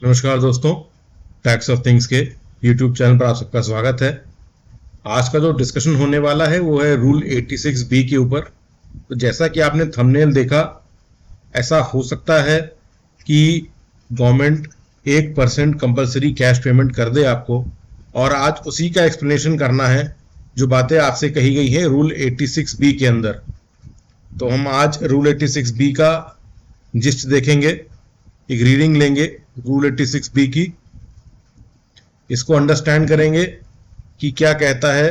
नमस्कार दोस्तों, tax of things के यूट्यूब चैनल पर आप सबका स्वागत है। आज का जो डिस्कशन होने वाला है वो है रूल 86B के ऊपर। तो जैसा कि आपने थंबनेल देखा, ऐसा हो सकता है कि गवर्नमेंट 1% कंपलसरी कैश पेमेंट कर दे आपको, और आज उसी का एक्सप्लेनेशन करना है जो बातें आपसे कही गई है रूल 86B के अंदर। तो हम आज रूल 86B का जिस्ट देखेंगे, एक रीडिंग लेंगे रूल 86B की, इसको अंडरस्टैंड करेंगे कि क्या कहता है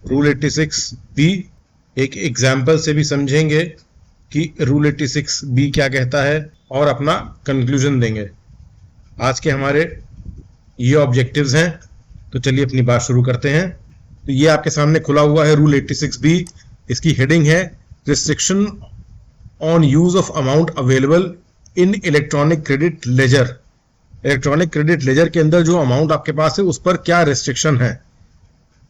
रूल 86B। एक एग्जाम्पल से भी समझेंगे कि रूल 86B क्या कहता है और अपना कंक्लूजन देंगे। आज के हमारे ये ऑब्जेक्टिव्स हैं, तो चलिए अपनी बात शुरू करते हैं। तो ये आपके सामने खुला हुआ है रूल 86B। इसकी हेडिंग है restriction on use of amount available in electronic credit laser. Electronic credit laser के अंदर जो अमाउंट आपके पास है उस पर क्या रिस्ट्रिक्शन है।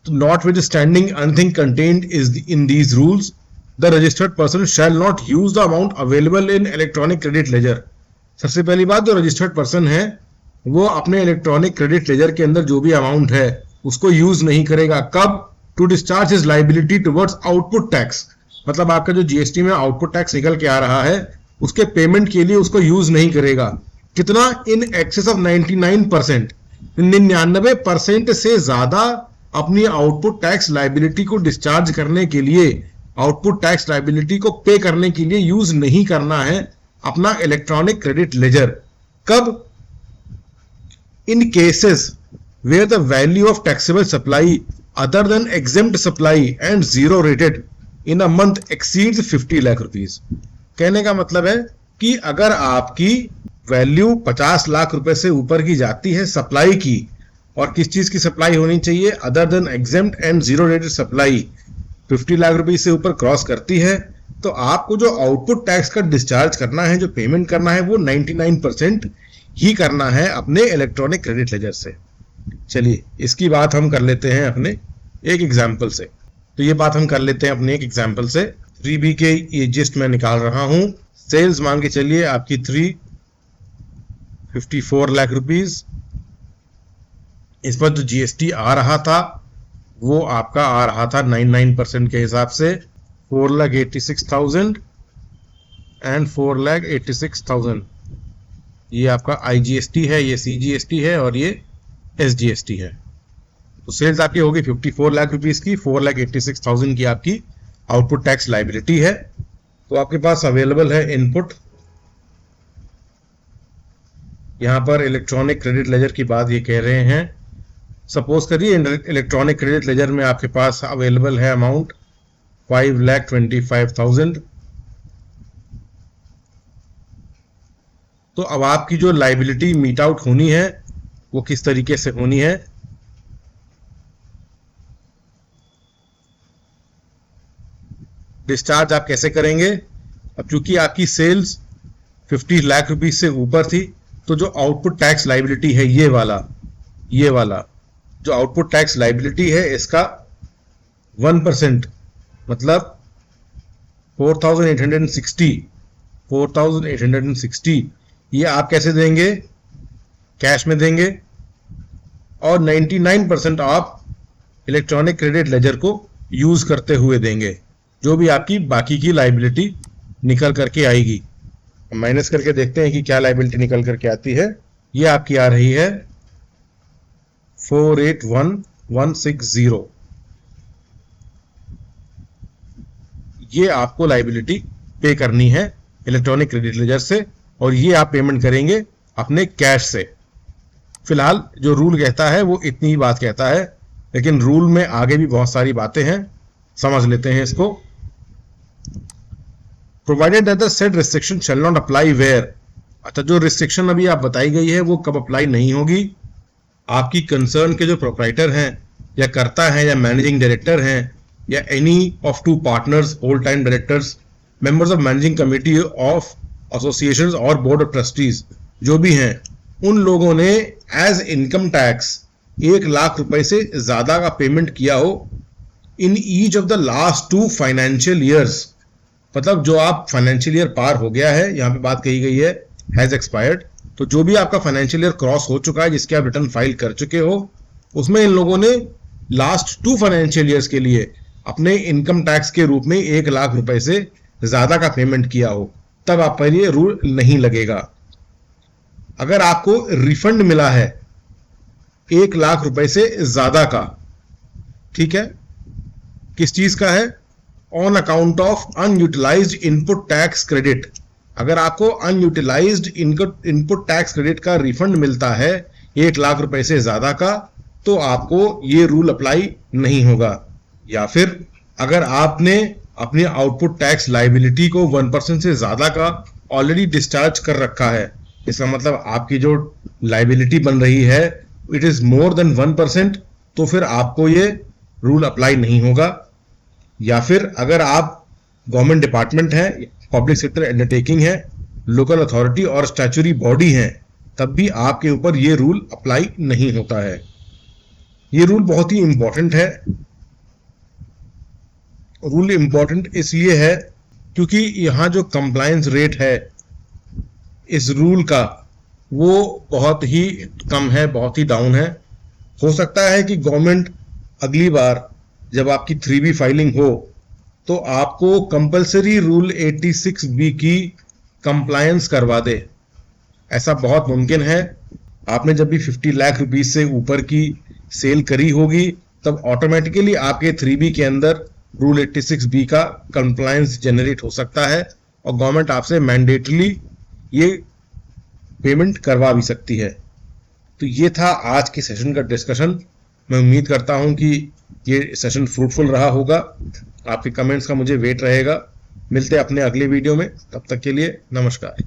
तो not with standing anything contained is in these rules, the registered person shall not use the amount available in electronic credit laser. सबसे पहली बात, जो रजिस्टर्ड पर्सन है वो अपने इलेक्ट्रॉनिक क्रेडिट लेजर के अंदर जो भी अमाउंट है उसको यूज नहीं करेगा। कब? To discharge his liability towards output tax. मतलब आपका जो जीएसटी में आउटपुट टैक्स निकल के आ रहा है उसके पेमेंट के लिए उसको यूज नहीं करेगा। कितना? इन एक्सेस ऑफ 99%, 99% से ज्यादा अपनी आउटपुट टैक्स लायबिलिटी को डिस्चार्ज करने के लिए, आउटपुट टैक्स लायबिलिटी को पे करने के लिए यूज नहीं करना है अपना इलेक्ट्रॉनिक क्रेडिट लेजर। कब? In cases where the value of taxable supply other than exempt supply and zero rated in a month exceeds 50 lakh rupees. कहने का मतलब है कि अगर आपकी वैल्यू 50 लाख रुपए से ऊपर की जाती है सप्लाई की, और किस चीज की सप्लाई होनी चाहिए? Other than exempt and zero rated supply 50 lakh रुपए से ऊपर क्रॉस करती है, तो आपको जो आउटपुट टैक्स का डिस्चार्ज करना है, जो पेमेंट करना है, वो 99% ही करना है अपने इलेक्ट्रॉनिक क्रेडिट लेजर से। चलिए इसकी बात हम कर लेते हैं अपने एक एग्जाम्पल से। तो ये बात हम कर लेते हैं अपने एक एग्जाम्पल से। 3B के ये जिस्ट मैं निकाल रहा हूं। सेल्स मान के चलिए आपकी 354 लाख रुपीज। इस पर जो जीएसटी आ रहा था वो आपका आ रहा था 99% के हिसाब से 4,86,000 एंड 4,86,000। ये आपका आईजीएसटी है, ये सीजीएसटी है और ये एसजीएसटी है। तो सेल्स आपकी होगी 54 लाख रुपीज की, 4,86,000 की आपकी आउटपुट टैक्स लायबिलिटी है। तो आपके पास अवेलेबल है इनपुट। यहां पर इलेक्ट्रॉनिक क्रेडिट लेजर की बात ये कह रहे हैं। सपोज करिए इलेक्ट्रॉनिक क्रेडिट लेजर में आपके पास अवेलेबल है अमाउंट 5,25,000। तो अब आपकी जो लायबिलिटी मीट आउट होनी है वो किस तरीके से होनी है? डिस्चार्ज आप कैसे करेंगे? अब चूंकि आपकी सेल्स 50 लाख रुपीज से ऊपर थी, तो जो आउटपुट टैक्स लायबिलिटी है ये वाला जो आउटपुट टैक्स लायबिलिटी है इसका 1%, मतलब 4,860 ये आप कैसे देंगे? कैश में देंगे, और 99% आप इलेक्ट्रॉनिक क्रेडिट लेजर को यूज करते हुए देंगे, जो भी आपकी बाकी की लायबिलिटी निकल करके आएगी। माइनस करके देखते हैं कि क्या लायबिलिटी निकल करके आती है। ये आपकी आ रही है 481,160। ये आपको लायबिलिटी पे करनी है इलेक्ट्रॉनिक क्रेडिट लेजर से, और ये आप पेमेंट करेंगे अपने कैश से। फिलहाल जो रूल कहता है वो इतनी ही बात कहता है, लेकिन रूल में आगे भी बहुत सारी बातें हैं, समझ लेते हैं इसको। Provided that the said restriction shall not apply where. अच्छा, जो रिस्ट्रिक्शन अभी आप बताई गई है वो कब अप्लाई नहीं होगी? आपकी कंसर्न के जो प्रोप्राइटर हैं, या कर्ता हैं, या मैनेजिंग डायरेक्टर हैं, या any of two partners, whole time directors, members of managing committee of associations और बोर्ड ऑफ ट्रस्टीज, जो भी हैं, उन लोगों ने एज इनकम टैक्स 1 लाख रुपए से ज्यादा का पेमेंट किया हो in each of the last 2 financial years. मतलब जो आप फाइनेंशियल ईयर पार हो गया है, यहाँ पे बात कही गई है हैज एक्सपायर्ड, तो जो भी आपका फाइनेंशियल ईयर क्रॉस हो चुका है, जिसके आप रिटर्न फाइल कर चुके हो, उसमें इन लोगों ने लास्ट 2 फाइनेंशियल ईयर्स के लिए अपने इनकम टैक्स के रूप में 1 लाख रुपए से ज्यादा का पेमेंट किया हो, तब आप पर ये रूल नहीं लगेगा। अगर आपको रिफंड मिला है 1 लाख रुपए से ज्यादा का, ठीक है, किस चीज का है, on account of unutilised input tax credit, अगर आपको अनयूटिलाइज्ड इनपुट टैक्स क्रेडिट का रिफंड मिलता है 1 लाख रुपए से ज्यादा का, तो आपको ये रूल अप्लाई नहीं होगा। या फिर अगर आपने अपनी आउटपुट टैक्स लाइबिलिटी को 1% से ज्यादा का ऑलरेडी डिस्चार्ज कर रखा है, इसका मतलब आपकी जो लाइबिलिटी बन रही है इट इज मोर देन 1%, तो फिर आपको ये रूल अप्लाई नहीं होगा। या फिर अगर आप गवर्नमेंट डिपार्टमेंट है, पब्लिक सेक्टर अंडरटेकिंग है, लोकल अथॉरिटी और स्टैच्यूटरी बॉडी है, तब भी आपके ऊपर ये रूल अप्लाई नहीं होता है। ये रूल बहुत ही इंपॉर्टेंट है। रूल इंपॉर्टेंट इसलिए है क्योंकि यहां जो कंप्लायंस रेट है इस रूल का वो बहुत ही कम है, बहुत ही डाउन है। हो सकता है कि गवर्नमेंट अगली बार जब आपकी 3B फाइलिंग हो तो आपको कंपलसरी रूल 86B की कंप्लायंस करवा दे, ऐसा बहुत मुमकिन है। आपने जब भी 50 लाख रुपीस से ऊपर की सेल करी होगी तब ऑटोमेटिकली आपके 3B के अंदर रूल 86B का कंप्लायंस जनरेट हो सकता है और गवर्नमेंट आपसे मैंडेटली ये पेमेंट करवा भी सकती है। तो ये था आज के सेशन का डिस्कशन। मैं उम्मीद करता हूं कि ये सेशन फ्रूटफुल रहा होगा। आपके कमेंट्स का मुझे वेट रहेगा। मिलते हैं अपने अगले वीडियो में, तब तक के लिए नमस्कार।